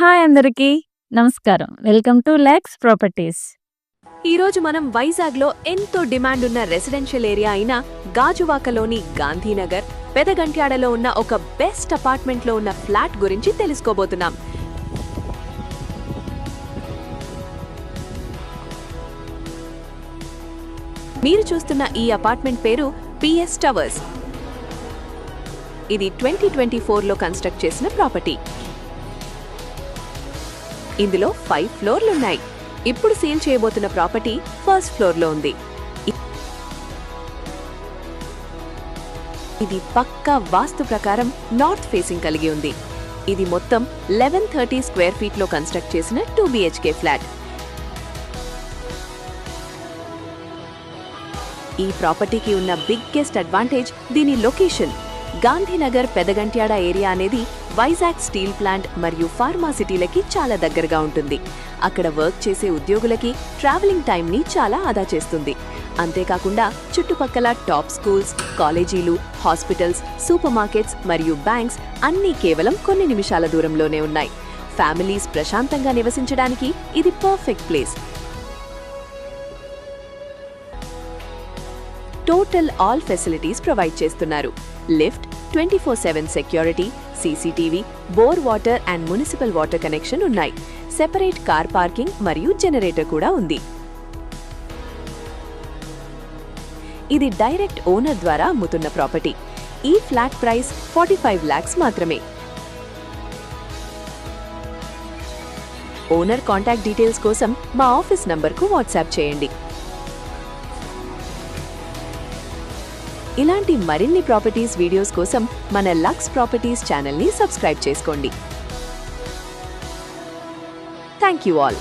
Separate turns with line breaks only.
Hi అందరికీ నమస్కారం. Welcome to lakhs properties.
ఈరోజు మనం వైజాగ్లో ఎంతో డిమాండ్ ఉన్న రెసిడెన్షియల్ ఏరియా అయిన గాజువాకలోని గాంధీనగర్ పెదగంట్యాడలో ఉన్న ఒక బెస్ట్ అపార్ట్మెంట్లో ఉన్న ఫ్లాట్ గురించి తెలుసుకోబోతున్నాం. మీరు చూస్తున్న ఈ అపార్ట్మెంట్ పేరు పిఎస్ టవర్స్. ఇది 2024లో కన్స్ట్రక్ట్ చేసిన ప్రాపర్టీ. ఇందులో 5 ఫ్లోర్లున్నాయి. ఇప్పుడు సేల్ చేయబోతున్న ప్రాపర్టీ ఫస్ట్ ఫ్లోర్లో ఉంది. ఇది పక్కా వాస్తు ప్రకారం నార్త్ ఫేసింగ్ కలిగి ఉంది. ఇది మొత్తం 1130 స్క్వేర్ ఫీట్లో కన్స్ట్రక్ట్ చేసిన 2 BHK ఫ్లాట్. ఈ ప్రాపర్టీకి ఉన్న బిగ్గెస్ట్ అడ్వాంటేజ్ దీని లొకేషన్. గాంధీనగర్ పెదగంట్యాడ ఏరియా అనేది వైజాగ్ స్టీల్ ప్లాంట్ మరియు ఫార్మా సిటీలకి చాలా దగ్గరగా ఉంటుంది. అక్కడ వర్క్ చేసే ఉద్యోగులకి ట్రావెలింగ్ టైంని చాలా ఆదా చేస్తుంది. అంతేకాకుండా చుట్టుపక్కల టాప్ స్కూల్స్, కాలేజీలు, హాస్పిటల్స్, సూపర్ మార్కెట్స్ మరియు బ్యాంక్స్ అన్నీ కేవలం కొన్ని నిమిషాల దూరంలోనే ఉన్నాయి. ఫ్యామిలీస్ ప్రశాంతంగా నివసించడానికి ఇది perfect place. Total all facilities provide చేస్తున్నారు. Lift, 24/7 security, CCTV, bore water and municipal water connection ఉన్నాయి. సెపరేట్ కార్ పార్కింగ్ మరియు జనరేటర్ కూడా ఉంది. ఇది డైరెక్ట్ ఓనర్ ద్వారా అమ్ముతున్న ప్రాపర్టీ. ఈ ఫ్లాట్ ప్రైస్ 45 lakhs మాత్రమే. ఓనర్ కాంటాక్ట్ డీటెయిల్స్ కోసం మా ఆఫీస్ నంబర్కు వాట్సాప్ చేయండి. ఇలాంటి మరిన్ని ప్రాపర్టీస్ వీడియోస్ కోసం మన లక్స్ ప్రాపర్టీస్ ఛానల్ని సబ్స్క్రైబ్ చేసుకోండి. Thank you all.